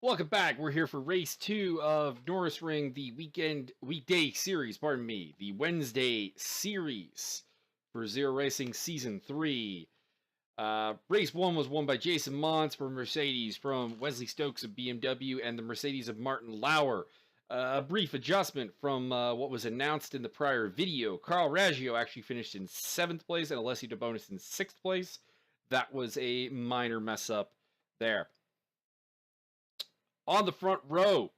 Welcome back. We're here for race 2 of Norisring, the weekday series, pardon me, the Wednesday series for Zero Racing Season 3. Race 1 was won by Jason Monds from Mercedes, from Wesley Stokes of BMW, and the Mercedes of Martin Lauer. A brief adjustment from what was announced in the prior video. Carl Raggio actually finished in 7th place and Alessio DeBonis in 6th place. That was a minor mess up there. On the front row,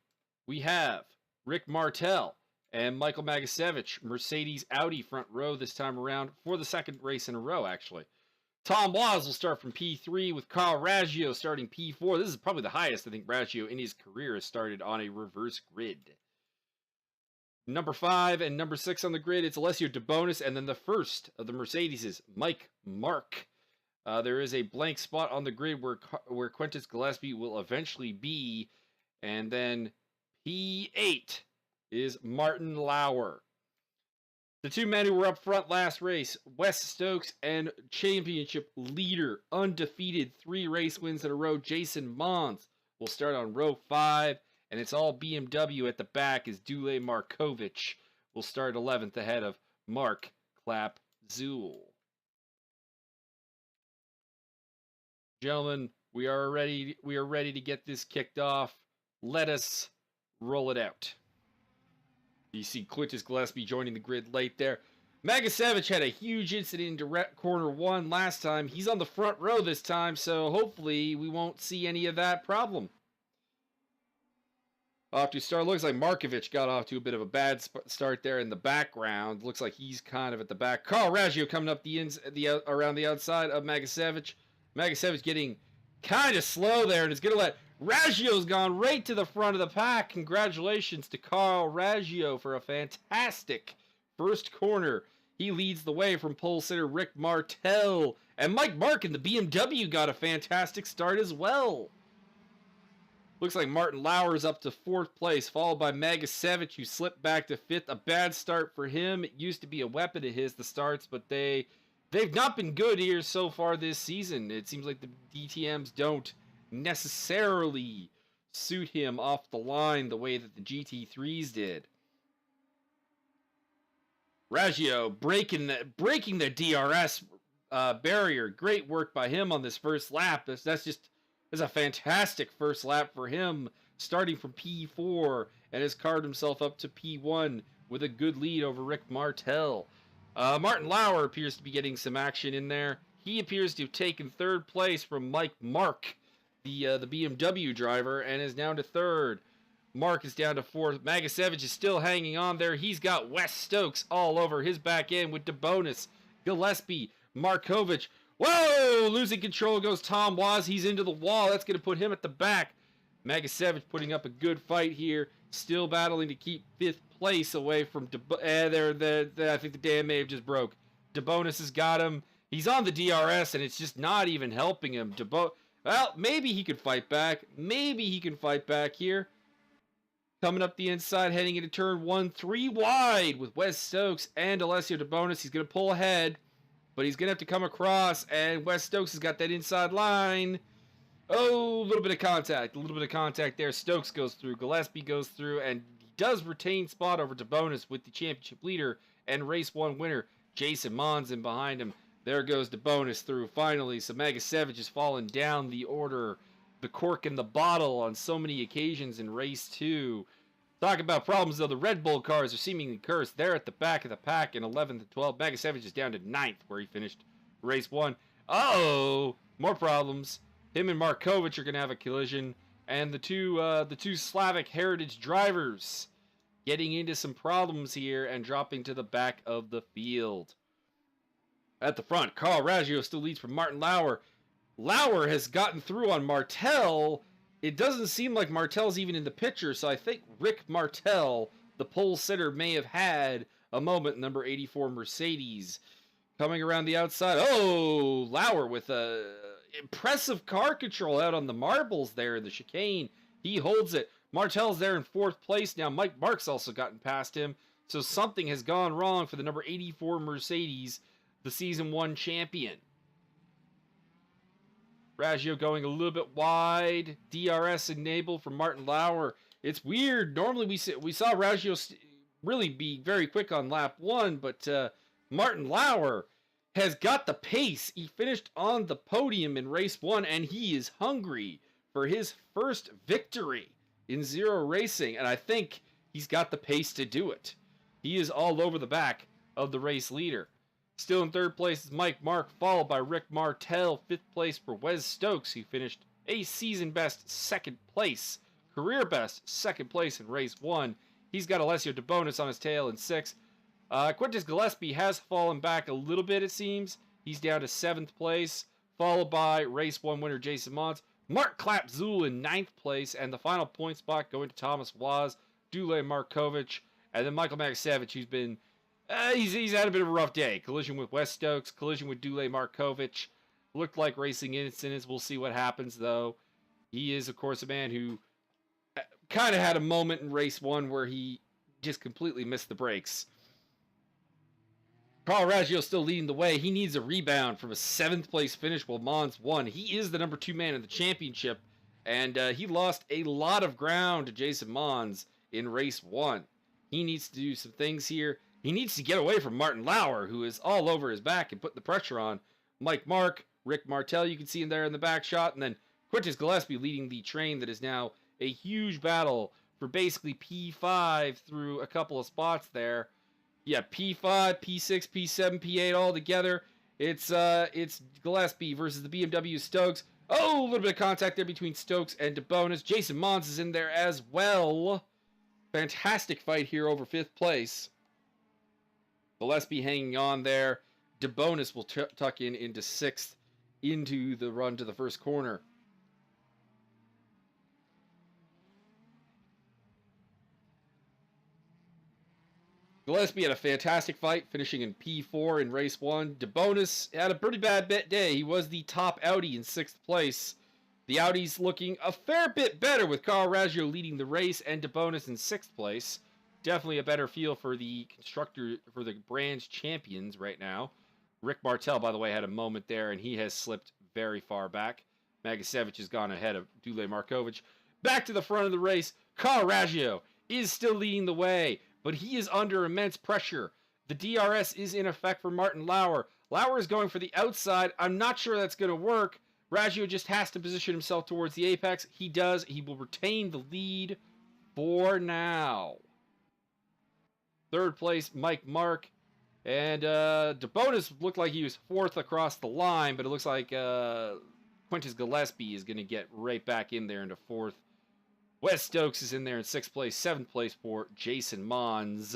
we have Rick Martel and Michael Magasevic, Mercedes Audi front row this time around for the second race in a row, actually. Tom Waz will start from P3 with Carl Raggio starting P4. This is probably the highest I think Raggio in his career has started on a reverse grid. Number 5 and number 6 on the grid, it's Alessio DeBonis, and then the first of the Mercedes, Mike Mark. There is a blank spot on the grid where Quintus Gillespie will eventually be. And then P8 is Martin Lauer. The two men who were up front last race, Wes Stokes and championship leader, undefeated 3 race wins in a row, Jason Monds, will start on row 5. And it's all BMW at the back as Dule Markovic will start 11th ahead of Mark Clap-Zool. Gentlemen, we are ready to get this kicked off. Let us roll it out. You see Quintus Gillespie joining the grid late there. Magasevic had a huge incident in direct corner 1 last time. He's on the front row this time, so hopefully we won't see any of that problem. Off to start. Looks like Markovic got off to a bit of a bad start there in the background. Looks like he's kind of at the back. Carl Raggio coming up around the outside of Magasevic. Magasevic getting kind of slow there, and it's going to let Raggio's gone right to the front of the pack. Congratulations to Carl Raggio for a fantastic first corner. He leads the way from pole sitter Rick Martel. And Mike Mark in the BMW got a fantastic start as well. Looks like Martin Lauer is up to 4th place, followed by Magasevic, who slipped back to 5th. A bad start for him. It used to be a weapon of his, the starts, but they've not been good here so far this season. It seems like the DTMs don't necessarily suit him off the line the way that the GT3s did. Raggio breaking the DRS barrier. Great work by him on this first lap. That's a fantastic first lap for him, starting from P4 and has carved himself up to P1 with a good lead over Rick Martel. Martin Lauer appears to be getting some action in there. He appears to have taken 3rd place from Mike Mark, the BMW driver, and is down to 3rd. Mark is down to 4th. Magasevic is still hanging on there. He's got Wes Stokes all over his back end with DeBonis, Gillespie, Markovic. Whoa! Losing control goes Tom Waz. He's into the wall. That's going to put him at the back. Magasevic putting up a good fight here. Still battling to keep 5th place away from I think the dam may have just broke. DeBonis has got him. He's on the DRS, and it's just not even helping him. Well, maybe he could fight back. Maybe he can fight back here. Coming up the inside, heading into turn 1, 3 wide with Wes Stokes and Alessio DeBonis. He's going to pull ahead, but he's going to have to come across, and Wes Stokes has got that inside line. Oh, a little bit of contact there. Stokes goes through, Gillespie goes through, and he does retain spot over DeBonis with the championship leader and race 1 winner, Jason Monds, in behind him. There goes DeBonis through finally. So Magasevic has fallen down the order. The cork in the bottle on so many occasions in race 2. Talk about problems though. The Red Bull cars are seemingly cursed. They're at the back of the pack in 11th and 12th. Magasevic is down to 9th where he finished race 1. Oh, more problems. Him and Markovic are going to have a collision. And the two Slavic heritage drivers getting into some problems here and dropping to the back of the field. At the front, Carl Raggio still leads from Martin Lauer. Lauer has gotten through on Martel. It doesn't seem like Martel's even in the picture, so I think Rick Martel, the pole sitter, may have had a moment. Number 84 Mercedes coming around the outside. Oh, Lauer with a impressive car control out on the marbles there in the chicane. He holds it. Martel's there in 4th place now. Mike Mark's also gotten past him, so something has gone wrong for the number 84 Mercedes, the Season 1 champion. Raggio going a little bit wide. DRS enabled for Martin Lauer. It's weird. Normally we saw Raggio really be very quick on lap 1, but Martin Lauer has got the pace. He finished on the podium in race 1, and he is hungry for his first victory in Zero Racing, and I think he's got the pace to do it. He is all over the back of the race leader. Still in third place is Mike Mark, followed by Rick Martel. Fifth place for Wes Stokes, who finished a season best second place. Career best second place in race 1. He's got Alessio DeBonis on his tail in 6th. Quintus Gillespie has fallen back a little bit, it seems. He's down to 7th place, followed by race 1 winner Jason Monds. Mark Klapzul in 9th place, and the final point spot going to Thomas Waz, Dule Markovic, and then Michael Magasevic, who's been he's had a bit of a rough day. Collision with Wes Stokes, collision with Dule Markovic. Looked like racing incidents. We'll see what happens, though. He is, of course, a man who kind of had a moment in race 1 where he just completely missed the brakes. Carl Raggio still leading the way. He needs a rebound from a 7th place finish while Mons won. He is the number 2 man in the championship, and he lost a lot of ground to Jason Monds in race 1. He needs to do some things here. He needs to get away from Martin Lauer, who is all over his back and putting the pressure on. Mike Mark, Rick Martel, you can see him there in the back shot, and then Quintus Gillespie leading the train that is now a huge battle for basically P5 through a couple of spots there. Yeah, P5, P6, P7, P8 all together. It's Gillespie versus the BMW Stokes. Oh, a little bit of contact there between Stokes and DeBonis. Jason Monds is in there as well. Fantastic fight here over 5th place. Gillespie hanging on there. DeBonis will tuck in into 6th into the run to the first corner. Gillespie had a fantastic fight, finishing in P4 in race 1. DeBonis had a pretty bad day. He was the top Audi in 6th place. The Audi's looking a fair bit better with Carl Raggio leading the race and DeBonis in 6th place. Definitely a better feel for the brand's champions right now. Rick Martel, by the way, had a moment there, and he has slipped very far back. Magasevic has gone ahead of Dule Markovic. Back to the front of the race, Carl Raggio is still leading the way, but he is under immense pressure. The DRS is in effect for Martin Lauer. Lauer is going for the outside. I'm not sure that's going to work. Raggio just has to position himself towards the apex. He does. He will retain the lead for now. Third place, Mike Mark. And DeBonis looked like he was 4th across the line, but it looks like Quintus Gillespie is going to get right back in there into 4th. Wes Stokes is in there in 6th place. 7th place for Jason Monds.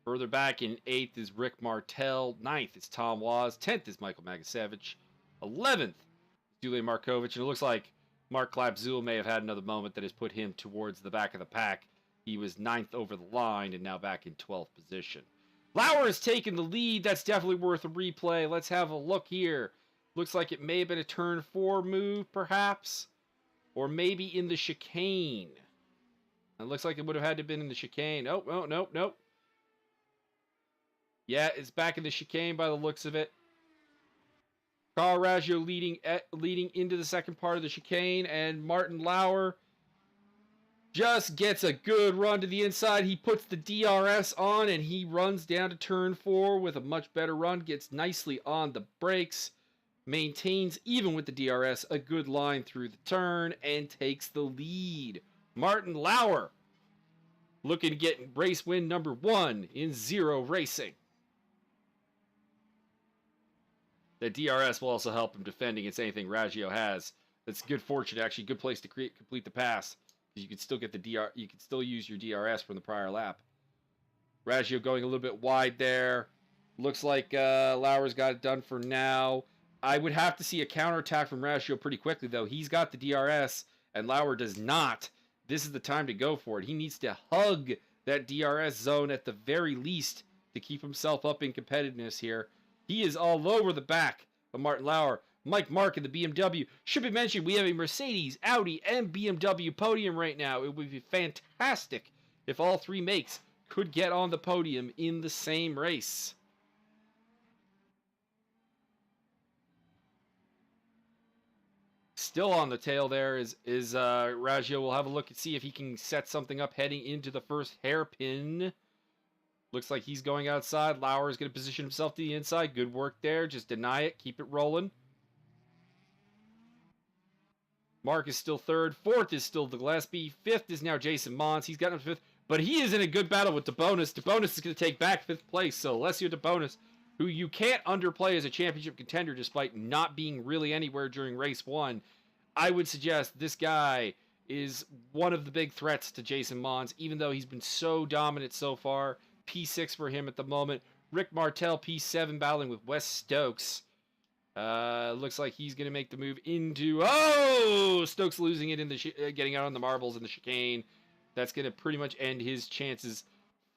Further back in 8th is Rick Martel. 9th is Tom Waz. 10th is Michael Magasevic. 11th, Dule Markovic. And it looks like Mark Klapzul may have had another moment that has put him towards the back of the pack. He was 9th over the line and now back in 12th position. Lauer has taken the lead. That's definitely worth a replay. Let's have a look here. Looks like it may have been a turn 4 move, perhaps. Or maybe in the chicane. It looks like it would have had to have been in the chicane. Oh, no, nope, nope. Yeah, it's back in the chicane by the looks of it. Carl Raggio leading into the second part of the chicane, and Martin Lauer just gets a good run to the inside. He puts the DRS on, and he runs down to turn 4 with a much better run. Gets nicely on the brakes. Maintains, even with the DRS, a good line through the turn, and takes the lead. Martin Lauer looking to get race win number 1 in Zero Racing. The DRS will also help him defend against anything Raggio has. That's good fortune, actually. Good place to complete the pass. You can still get you can still use your DRS from the prior lap. Raggio going a little bit wide there. Looks like Lauer's got it done for now. I would have to see a counterattack from Raggio pretty quickly, though. He's got the DRS, and Lauer does not. This is the time to go for it. He needs to hug that DRS zone at the very least to keep himself up in competitiveness here. He is all over the back of Martin Lauer. Mike Mark in the BMW. Should be mentioned, we have a Mercedes, Audi, and BMW podium right now. It would be fantastic if all 3 makes could get on the podium in the same race. Still on the tail there is Raggio. We'll have a look and see if he can set something up heading into the first hairpin. Looks like he's going outside. Lauer is going to position himself to the inside. Good work there. Just deny it. Keep it rolling. Mark is still third. Fourth is still Gillespie. Fifth is now Jason Monds. He's got him fifth. But he is in a good battle with DeBonis. DeBonis is going to take back fifth place. So Alessio DeBonis, who you can't underplay as a championship contender despite not being really anywhere during race one, I would suggest this guy is one of the big threats to Jason Monds, even though he's been so dominant so far. P6 for him at the moment. Rick Martel, P7, battling with Wes Stokes. Looks like he's going to make the move into... Oh! Stokes losing it in the getting out on the marbles in the chicane. That's going to pretty much end his chances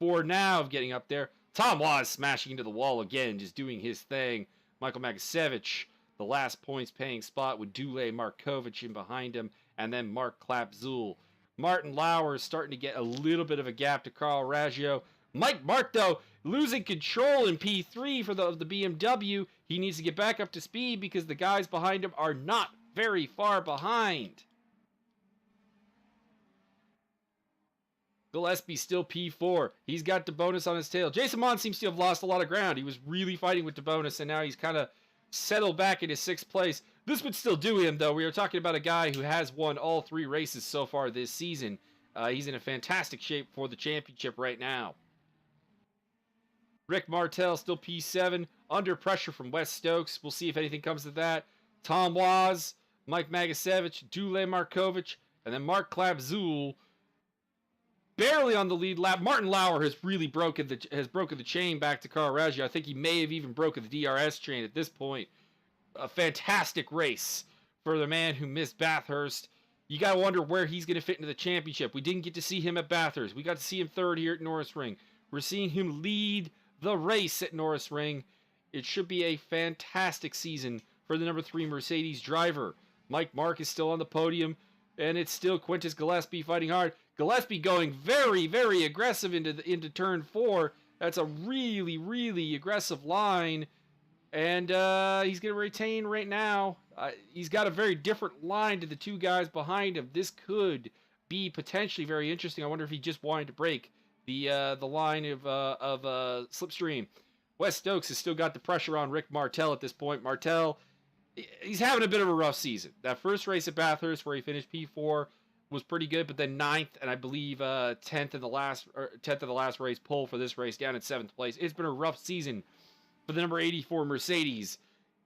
for now of getting up there. Tom Waz smashing into the wall again, just doing his thing. Michael Magasevic, the last points paying spot with Dule Markovic in behind him, and then Mark Klapzul. Martin Lauer is starting to get a little bit of a gap to Carl Raggio. Mike Mark, though, losing control in P3 for the BMW. He needs to get back up to speed because the guys behind him are not very far behind. Gillespie still P4. He's got DeBonis on his tail. Jason Monds seems to have lost a lot of ground. He was really fighting with DeBonis, and now he's kind of settled back into sixth place. This would still do him, though. We are talking about a guy who has won all 3 races so far this season. He's in a fantastic shape for the championship right now. Rick Martel still P7, under pressure from Wes Stokes. We'll see if anything comes of that. Tom Waz, Mike Magasevic, Dule Markovic, and then Mark Klapzul barely on the lead lap. Martin Lauer has really broken the chain back to Carl Raggio. I think he may have even broken the DRS chain at this point. A fantastic race for the man who missed Bathurst. You got to wonder where he's going to fit into the championship. We didn't get to see him at Bathurst. We got to see him third here at Norisring. We're seeing him lead the race at Norisring. It should be a fantastic season for the number 3 Mercedes driver. Mike Mark is still on the podium, and it's still Quintus Gillespie fighting hard. Gillespie going very, very aggressive into turn 4. That's a really, really aggressive line, and he's going to retain right now. He's got a very different line to the 2 guys behind him. This could be potentially very interesting. I wonder if he just wanted to break the line of Slipstream. Wes Stokes has still got the pressure on Rick Martel at this point. Martel, he's having a bit of a rough season. That first race at Bathurst where he finished P4 was pretty good, but then 9th and I believe 10th in the last race, pole for this race down in 7th place. It's been a rough season for the number 84 Mercedes.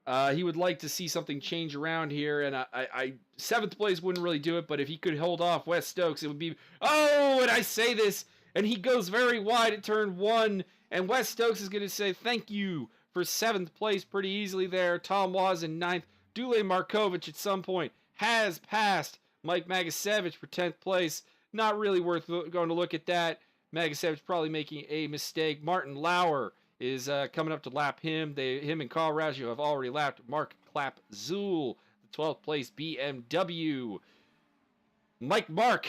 He would like to see something change around here, and I 7th place wouldn't really do it, but if he could hold off Wes Stokes, it would be... Oh, and I say this, and he goes very wide at turn 1, and Wes Stokes is going to say thank you for 7th place pretty easily there. Tom Waz in 9th. Dule Markovic at some point has passed Mike Magasevic for 10th place. Not really worth going to look at that. Magasevic probably making a mistake. Martin Lauer is coming up to lap him. Him and Carl Raggio have already lapped Mark Klapzul, the 12th place BMW. Mike Mark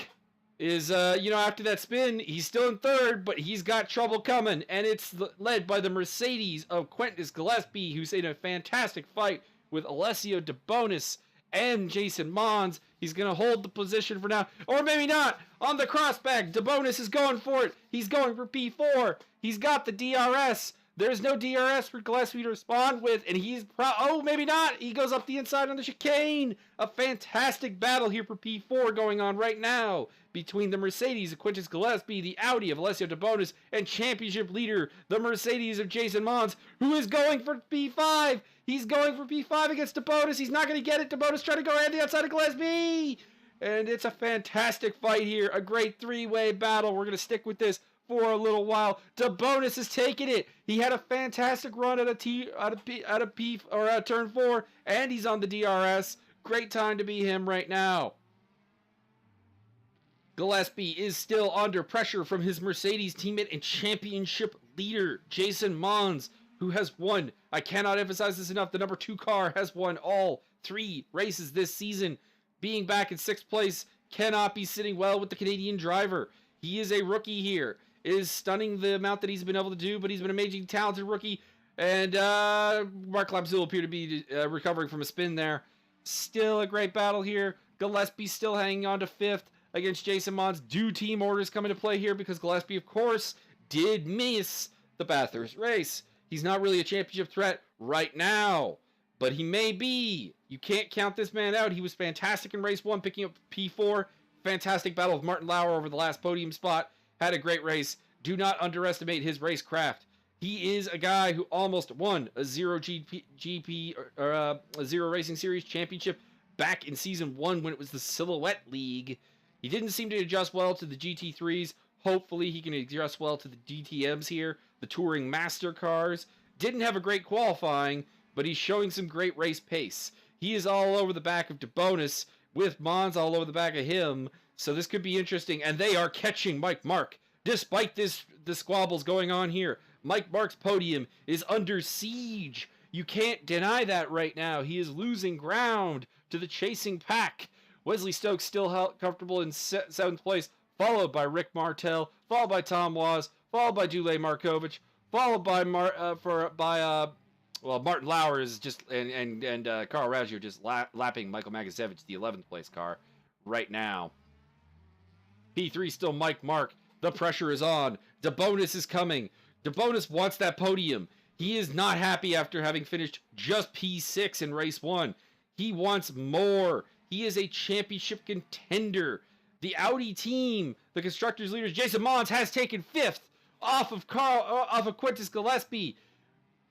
is, after that spin, he's still in 3rd, but he's got trouble coming, and it's led by the Mercedes of Quintus Gillespie, who's in a fantastic fight with Alessio DeBonis and Jason Monds. He's going to hold the position for now, or maybe not. On the crossback, DeBonis is going for it. He's going for P4. He's got the DRS. There's no DRS for Gillespie to respond with, and he's oh, maybe not. He goes up the inside on the chicane. A fantastic battle here for P4 going on right now between the Mercedes of Quintus Gillespie, the Audi of Alessio DeBonis, and championship leader, the Mercedes of Jason Monds, who is going for P5. He's going for P5 against DeBonis. He's not going to get it. DeBonis trying to go around the outside of Gillespie. And it's a fantastic fight here. A great 3-way battle. We're going to stick with this for a little while. DeBonis is taking it. He had a fantastic run out of turn 4, and he's on the DRS. Great time to be him right now. Gillespie is still under pressure from his Mercedes teammate and championship leader, Jason Monds, who has won. I cannot emphasize this enough. The number 2 car has won all 3 races this season. Being back in 6th place cannot be sitting well with the Canadian driver. He is a rookie here. It is stunning the amount that he's been able to do, but he's been an amazing, talented rookie. And Mark Klapzul appeared to be recovering from a spin there. Still a great battle here. Gillespie still hanging on to 5th against Jason Monds. Do team orders come into play here? Because Gillespie, of course, did miss the Bathurst race. He's not really a championship threat right now, but he may be. You can't count this man out. He was fantastic in race 1, picking up P4. Fantastic battle with Martin Lauer over the last podium spot. Had a great race. Do not underestimate his racecraft. He is a guy who almost won a Zero Racing Series championship back in season 1 when it was the Silhouette League. He didn't seem to adjust well to the GT3s. Hopefully he can adjust well to the DTMs here, the Touring Master cars. Didn't have a great qualifying, but he's showing some great race pace. He is all over the back of DeBonis, with Monds all over the back of him, so this could be interesting. And they are catching Mike Mark, despite the squabbles going on here. Mike Mark's podium is under siege. You can't deny that right now. He is losing ground to the chasing pack. Wesley Stokes still comfortable in 7th place, followed by Rick Martel, followed by Tom Waz, followed by Dule Markovic, followed by Martin Lauer is just and Carl Raggio just lapping Michael Magasevic, the 11th place car right now. P3 still Mike Mark. The pressure is on. DeBonis is coming. DeBonis wants that podium. He is not happy after having finished just P6 in race 1. He wants more. He is a championship contender. The Audi team, the constructors' leaders, Jason Monds has taken 5th off of Quintus Gillespie.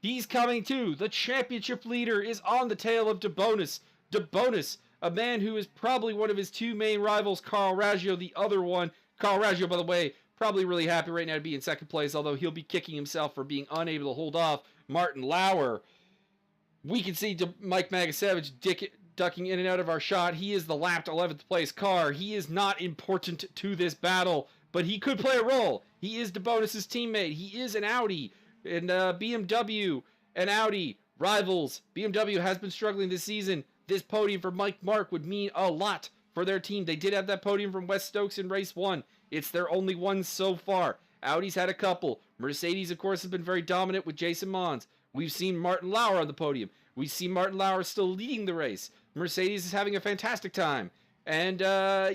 He's coming too. The championship leader is on the tail of DeBonis. DeBonis, a man who is probably one of his 2 main rivals, Carl Raggio, the other one. Carl Raggio, by the way, probably really happy right now to be in 2nd place, although he'll be kicking himself for being unable to hold off Martin Lauer. We can see Mike Magasevic ducking in and out of our shot. He is the lapped 11th place car. He is not important to this battle, but he could play a role. He is DeBonis' teammate. He is an Audi. And BMW and Audi rivals. BMW has been struggling this season. This podium for Mike Mark would mean a lot for their team. They did have that podium from Wes Stokes in race 1. It's their only one so far. Audi's had a couple. Mercedes, of course, has been very dominant with Jason Monds. We've seen Martin Lauer on the podium. We see Martin Lauer still leading the race. Mercedes is having a fantastic time. And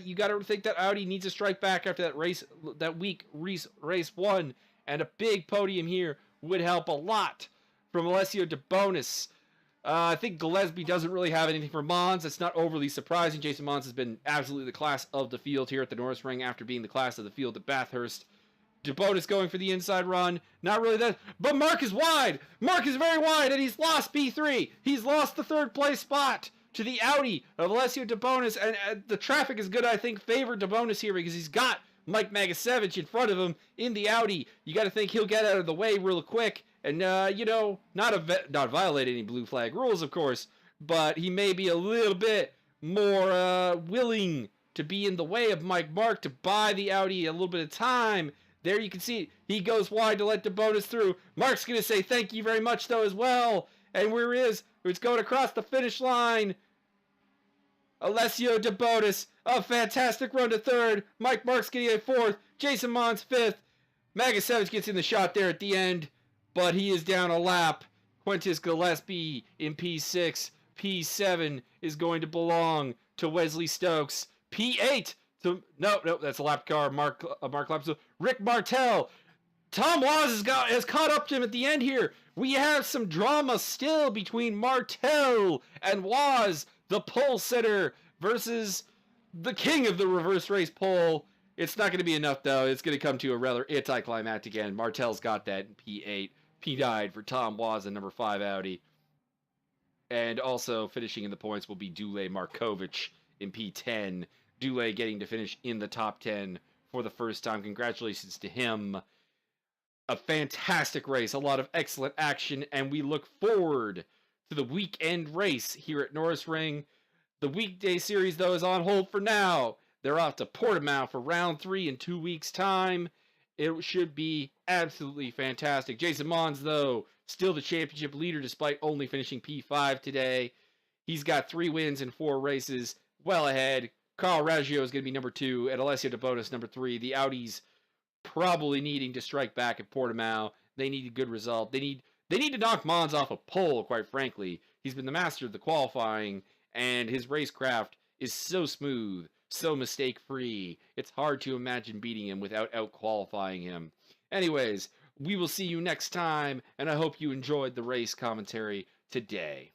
you got to think that Audi needs a strike back after that week race 1. And a big podium here would help a lot from Alessio DeBonis. I think Gillespie doesn't really have anything for Monds. It's not overly surprising. Jason Monds has been absolutely the class of the field here at the Norisring after being the class of the field at Bathurst. DeBonis going for the inside run. Not really that. But Mark is wide. Mark is very wide, and he's lost P3. He's lost the 3rd place spot to the Audi of Alessio DeBonis. And the traffic is good, I think, favor DeBonis here because he's got Mike Magasevic in front of him in the Audi. You got to think he'll get out of the way real quick. And, not violate any blue flag rules, of course, but he may be a little bit more willing to be in the way of Mike Mark to buy the Audi a little bit of time. There you can see he goes wide to let DeBonis through. Mark's going to say thank you very much, though, as well. And where is it's going across the finish line. Alessio DeBonis, a fantastic run to 3rd. Mike Mark's getting a 4th. Jason Monds 5th. Magasevic gets in the shot there at the end, but he is down a lap. Quintus Gillespie in P6. P7 is going to belong to Wesley Stokes. P8 to no, that's a lap car. Mark laps. Rick Martel. Tom Waz has caught up to him at the end here. We have some drama still between Martel and Waz, the pole sitter, versus the king of the reverse race pole. It's not going to be enough, though. It's going to come to a rather anticlimactic end. Martel's got that in P8. P9 for Tom Waz and number 5 Audi. And also finishing in the points will be Dule Markovic in P10. Dule getting to finish in the top 10 for the first time. Congratulations to him. A fantastic race, a lot of excellent action, and we look forward to the weekend race here at Norisring. The weekday series, though, is on hold for now. They're off to Portimao for round 3 in 2 weeks' time. It should be absolutely fantastic. Jason Monds, though, still the championship leader despite only finishing P5 today. He's got 3 wins in 4 races, well ahead. Carl Raggio is going to be number 2, and Alessio DeBonis number 3. The Audis probably needing to strike back at Portimao. They need a good result. They need to knock Monds off a pole, quite frankly. He's been the master of the qualifying, and his racecraft is so smooth, so mistake-free. It's hard to imagine beating him without out-qualifying him. Anyways, we will see you next time, and I hope you enjoyed the race commentary today.